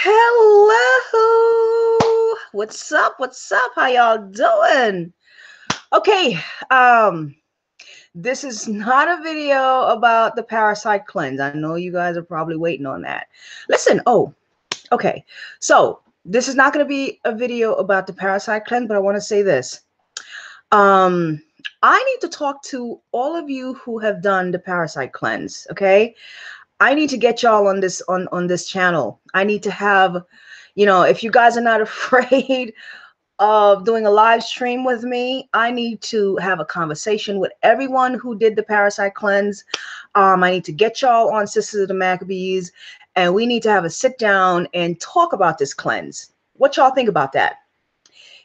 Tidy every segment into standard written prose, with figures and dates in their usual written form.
Hello. What's up? What's up? How y'all doing? Okay. This is not a video about the parasite cleanse. I know you guys are probably waiting on that. Listen. Okay. So this is not going to be a video about the parasite cleanse, but I want to say this. Um, I need to talk to all of you who have done the parasite cleanse. Okay. I need to get y'all on this channel. I need to have, if you guys are not afraid of doing a live stream with me, I need to have a conversation with everyone who did the parasite cleanse. I need to get y'all on Sisters of the Maccabees, and we need to have a sit down and talk about this cleanse. What y'all think about that?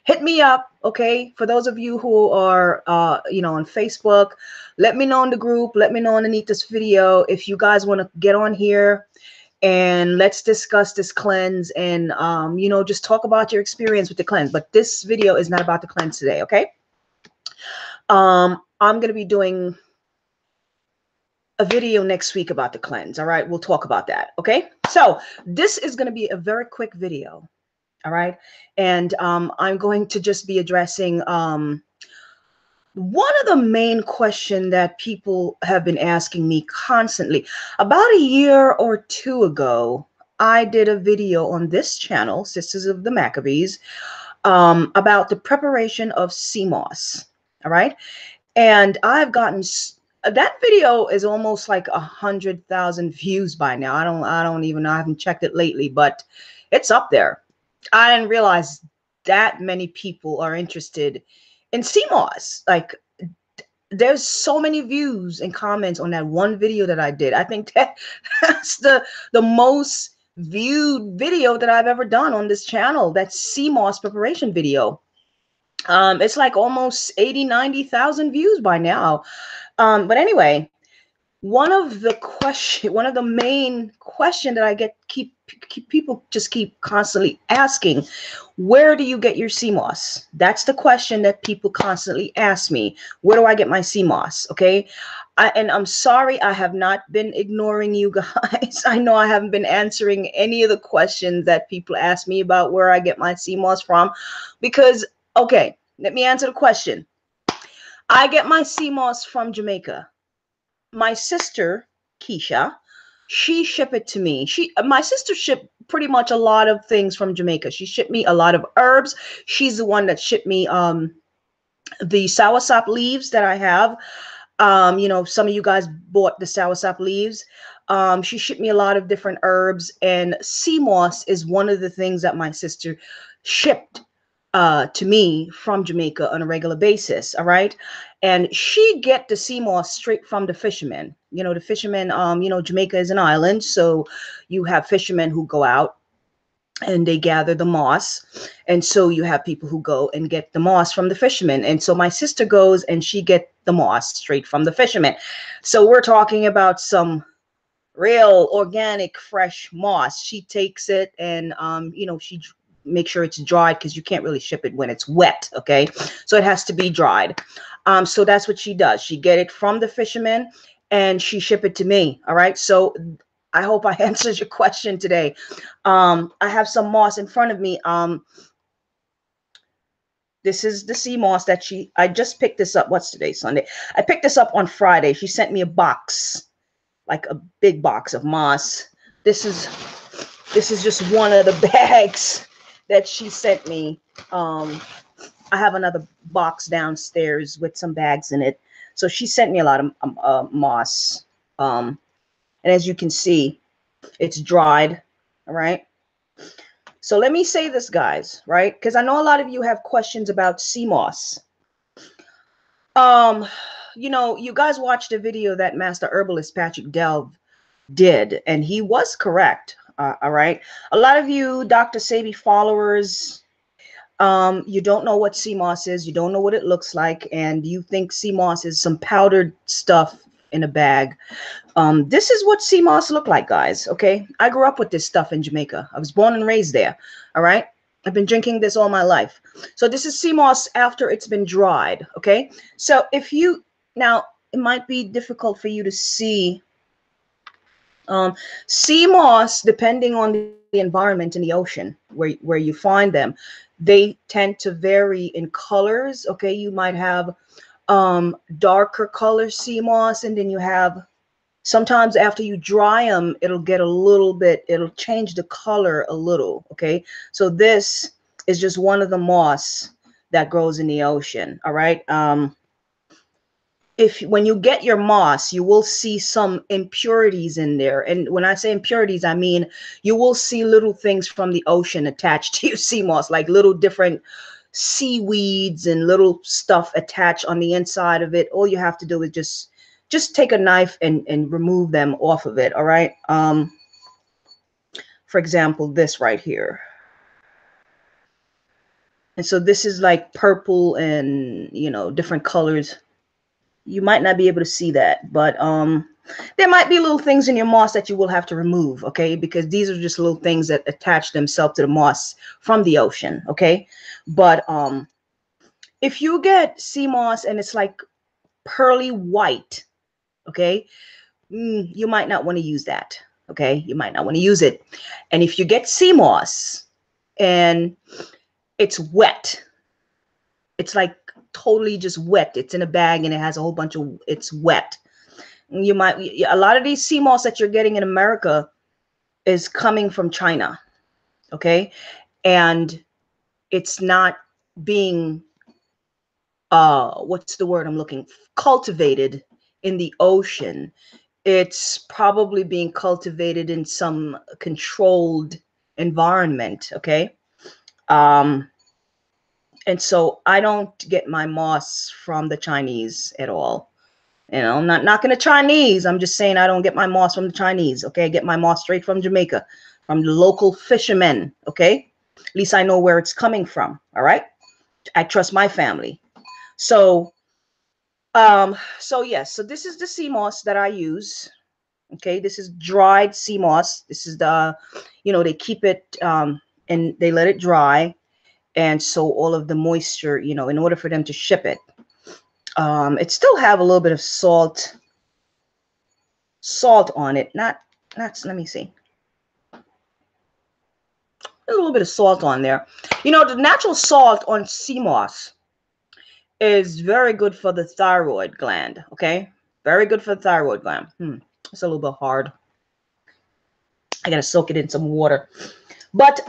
Hit me up, okay? For those of you who are, on Facebook, let me know in the group. Let me know underneath this video if you guys want to get on here and let's discuss this cleanse and, just talk about your experience with the cleanse. But this video is not about the cleanse today, okay? I'm going to be doing a video next week about the cleanse, all right? We'll talk about that, okay? So this is going to be a very quick video. All right. And I'm going to just be addressing one of the main questions that people have been asking me constantly. About a year or two ago, I did a video on this channel, Sisters of the Maccabees, about the preparation of sea moss. All right. And I've gotten that video is almost like 100,000 views by now. I don't even know. I haven't checked it lately, but it's up there. I didn't realize that many people are interested in CMOS. Like, there's so many views and comments on that one video that I did. I think that's the most viewed video that I've ever done on this channel. That CMOS preparation video. It's like almost 80,000-90,000 views by now. But anyway, one of the main question that I get keep people just keep constantly asking, where do you get your CMOS? That's the question that people constantly ask me. Where do I get my CMOS? Okay. And I'm sorry, I have not been ignoring you guys. I know I haven't been answering any of the questions that people ask me about where I get my CMOS from, because, okay, let me answer the question. I get my CMOS from Jamaica. My sister, Keisha, she shipped it to me. My sister shipped pretty much a lot of things from Jamaica. She shipped me a lot of herbs. She's the one that shipped me the soursop leaves that I have. Some of you guys bought the soursop leaves. She shipped me a lot of different herbs, and sea moss is one of the things that my sister shipped to me from Jamaica on a regular basis. All right. And she get the sea moss straight from the fishermen. The fishermen, Jamaica is an island. So you have fishermen who go out and they gather the moss. And so you have people who go and get the moss from the fishermen. And so my sister goes and she get the moss straight from the fishermen. So we're talking about some real organic, fresh moss. She takes it and, she make sure it's dried, because you can't really ship it when it's wet. Okay. So it has to be dried. So that's what she does. She get it from the fishermen and she ship it to me. All right. So I hope I answered your question today. I have some moss in front of me. This is the sea moss that I just picked this up. What's today? Sunday. I picked this up on Friday. She sent me a box, like a big box of moss. This is just one of the bags that she sent me. I have another box downstairs with some bags in it. So she sent me a lot of moss. And as you can see, it's dried. All right. So let me say this, guys, right? Because I know a lot of you have questions about sea moss. You guys watched a video that Master Herbalist Patrick Delve did, and he was correct. All right. A lot of you Dr. Sebi followers, you don't know what sea moss is. You don't know what it looks like. And you think sea moss is some powdered stuff in a bag. This is what sea moss look like, guys. Okay. I grew up with this stuff in Jamaica. I was born and raised there. All right. I've been drinking this all my life. So this is sea moss after it's been dried. Okay. So now it might be difficult for you to see sea moss, depending on the environment in the ocean where you find them. They tend to vary in colors. Okay, you might have darker color sea moss, and then you have, sometimes after you dry them, it'll get a little bit, it'll change the color a little. Okay, so this is just one of the moss that grows in the ocean. All right. If when you get your moss, you will see some impurities in there. And when I say impurities, I mean you will see little things from the ocean attached to your sea moss, like little different seaweeds and little stuff attached on the inside of it. All you have to do is just take a knife and remove them off of it. All right. For example, this right here. And so this is like purple and, you know, different colors. You might not be able to see that, but there might be little things in your moss that you will have to remove, okay? Because these are just little things that attach themselves to the moss from the ocean, okay? But if you get sea moss and it's like pearly white, okay, you might not want to use that, okay? You might not want to use it. And if you get sea moss and it's wet, it's like totally just wet, it's in a bag and it has a whole bunch of, it's wet, you might, a lot of these sea moss that you're getting in America is coming from China, okay? And it's not being what's the word I'm looking, cultivated in the ocean. It's probably being cultivated in some controlled environment, okay? And so I don't get my moss from the Chinese at all. You know, I'm not knocking the Chinese. I'm just saying I don't get my moss from the Chinese. Okay, I get my moss straight from Jamaica, from the local fishermen. Okay, at least I know where it's coming from. All right, I trust my family. So, yes. So this is the sea moss that I use. Okay, this is dried sea moss. This is the, you know, they keep it and they let it dry. And so all of the moisture, you know, in order for them to ship it, it still have a little bit of salt on it. Not, let me see. A little bit of salt on there. You know, the natural salt on sea moss is very good for the thyroid gland. Okay, very good for the thyroid gland. It's a little bit hard. I gotta soak it in some water. But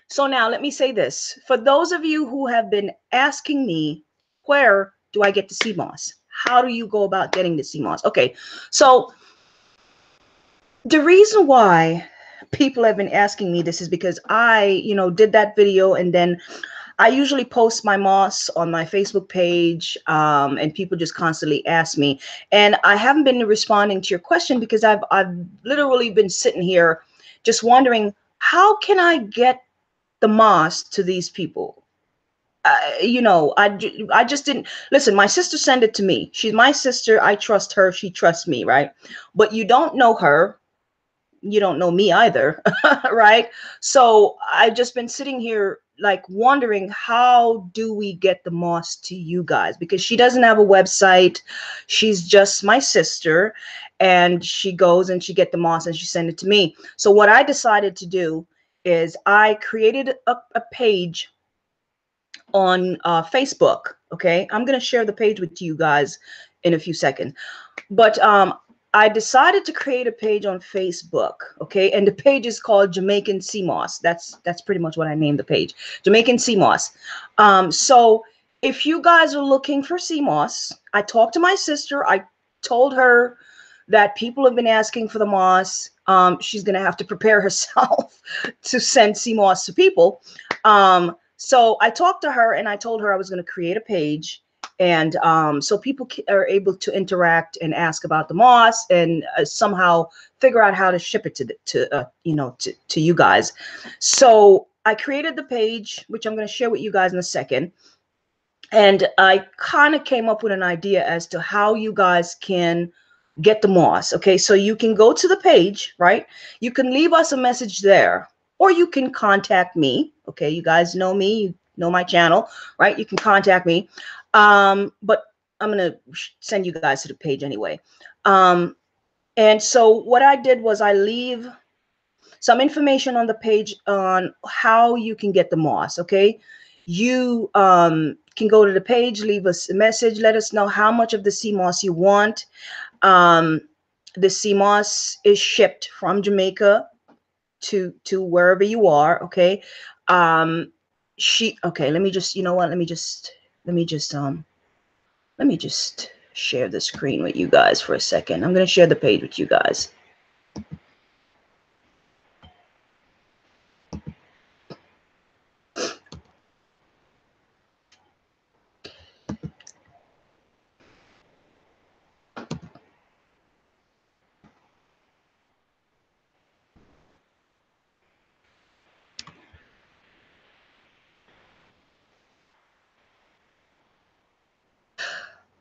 so now let me say this. For those of you who have been asking me, where do I get the sea moss? How do you go about getting the sea moss? Okay, so the reason why people have been asking me this is because I, you know, did that video, and then I usually post my moss on my Facebook page, and people just constantly ask me, and I haven't been responding to your question because I've literally been sitting here just wondering, how can I get the moss to these people? You know, I just didn't listen. My sister sent it to me. She's my sister. I trust her. She trusts me, right? But you don't know her. You don't know me either, right? So I've just been sitting here like wondering, how do we get the moss to you guys? Because she doesn't have a website. She's just my sister, and she goes and she get the moss and she send it to me. So what I decided to do is I created a page on Facebook. Okay, I'm gonna share the page with you guys in a few seconds, but I decided to create a page on Facebook. Okay, and the page is called Jamaican Sea Moss. That's pretty much what I named the page, Jamaican Sea Moss. So if you guys are looking for sea moss, I talked to my sister. I told her that people have been asking for the moss. She's gonna have to prepare herself to send sea moss to people. So I talked to her and I told her I was going to create a page, and so people are able to interact and ask about the moss, and somehow figure out how to ship it to you guys. So I created the page, which I'm going to share with you guys in a second. And I kind of came up with an idea as to how you guys can get the moss. Okay, so you can go to the page, right? You can leave us a message there, or you can contact me. Okay, you guys know me, you know my channel, right? You can contact me. But I'm going to send you guys to the page anyway. And so what I did was I leave some information on the page on how you can get the moss. Okay, you can go to the page, leave us a message, let us know how much of the sea moss you want. The sea moss is shipped from Jamaica to wherever you are. Okay, okay, let me just, you know what, let me just share the screen with you guys for a second. I'm going to share the page with you guys.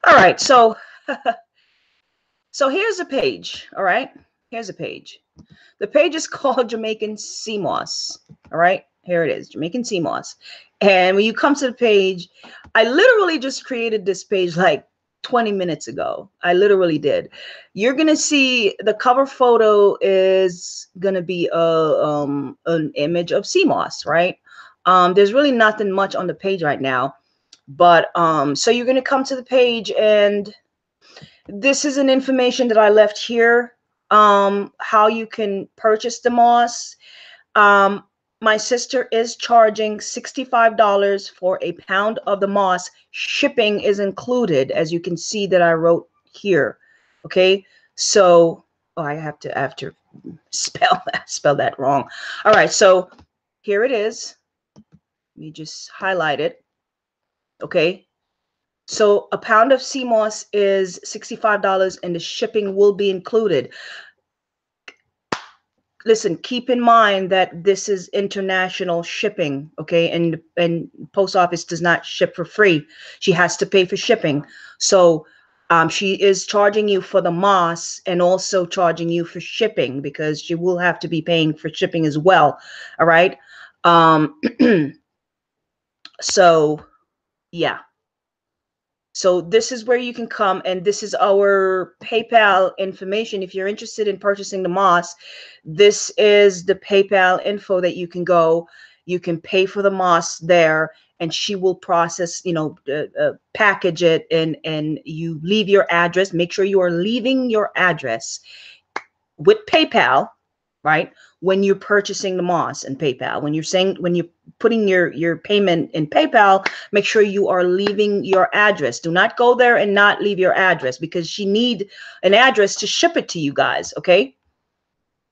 All right, so so here's a page. All right, here's a page. The page is called Jamaican Sea Moss. All right, here it is, Jamaican Sea Moss. And when you come to the page, I literally just created this page like 20 minutes ago. I literally did. You're gonna see the cover photo is gonna be an image of sea moss, right? There's really nothing much on the page right now, but so you're gonna come to the page, and this is an information that I left here. How you can purchase the moss. Um, my sister is charging $65 for a pound of the moss. Shipping is included, as you can see that I wrote here. Okay, so I have to spell that wrong. All right, so here it is. Let me just highlight it. Okay, so a pound of sea moss is $65 and the shipping will be included. Listen, keep in mind that this is international shipping, okay? And post office does not ship for free. She has to pay for shipping. So she is charging you for the moss and also charging you for shipping, because she will have to be paying for shipping as well. All right. So yeah. So this is where you can come, and this is our PayPal information. If you're interested in purchasing the moss, this is the PayPal info that you can go. You can pay for the moss there, and she will process, package it, and you leave your address. Make sure you are leaving your address with PayPal, right? When you're purchasing the moss and PayPal, when you're putting your payment in PayPal, make sure you are leaving your address. Do not go there and not leave your address, because she need an address to ship it to you guys. Okay.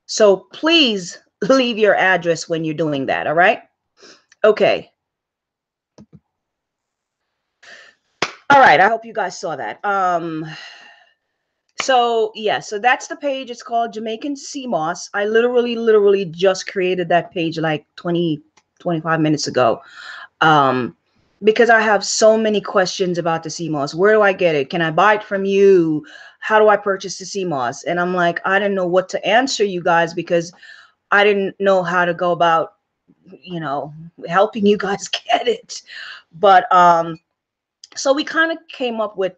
So please leave your address when you're doing that. All right. Okay. All right. I hope you guys saw that. So yeah, so that's the page. It's called Jamaican Sea Moss. I literally just created that page like 25 minutes ago. Because I have so many questions about the sea moss. Where do I get it? Can I buy it from you? How do I purchase the sea moss? And I'm like, I didn't know what to answer you guys, because I didn't know how to go about, helping you guys get it. But so we kind of came up with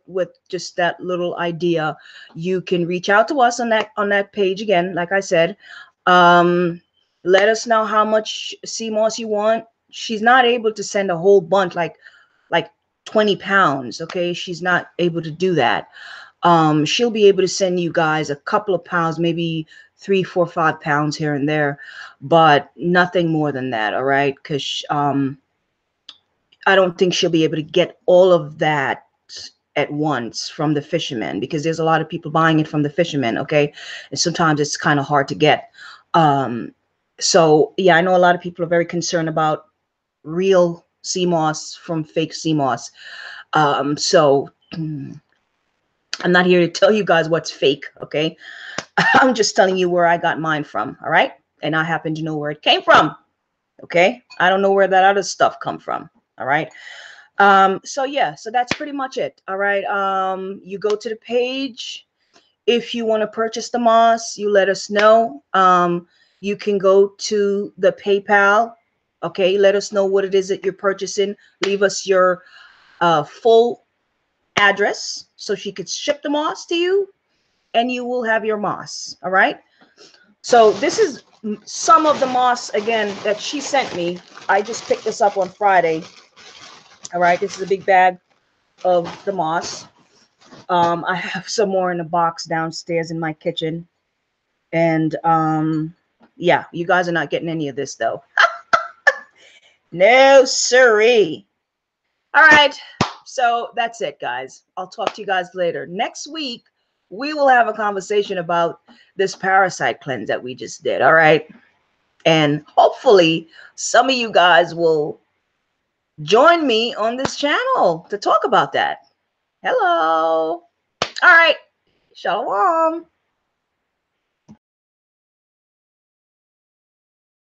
just that little idea. You can reach out to us on that page again, like I said. Let us know how much sea moss you want. She's not able to send a whole bunch, like 20 pounds. Okay, she's not able to do that. She'll be able to send you guys a couple of pounds, maybe 3, 4, 5 pounds here and there, but nothing more than that. All right, because I don't think she'll be able to get all of that at once from the fishermen, because there's a lot of people buying it from the fishermen. Okay, and sometimes it's kind of hard to get. So yeah, I know a lot of people are very concerned about real sea moss from fake sea moss. So I'm not here to tell you guys what's fake. Okay, I'm just telling you where I got mine from. All right, and I happen to know where it came from. Okay, I don't know where that other stuff come from. All right. So yeah, so that's pretty much it. All right. You go to the page. If you want to purchase the moss, you let us know. You can go to the PayPal. Okay, let us know what it is that you're purchasing. Leave us your full address so she could ship the moss to you, and you will have your moss. All right. So this is some of the moss, again, that she sent me. I just picked this up on Friday. All right, this is a big bag of the moss. I have some more in the box downstairs in my kitchen. And yeah, you guys are not getting any of this though. No siree. All right, so that's it, guys. I'll talk to you guys later. Next week, we will have a conversation about this parasite cleanse that we just did. All right, and hopefully some of you guys will join me on this channel to talk about that. Hello. All right. Shalom.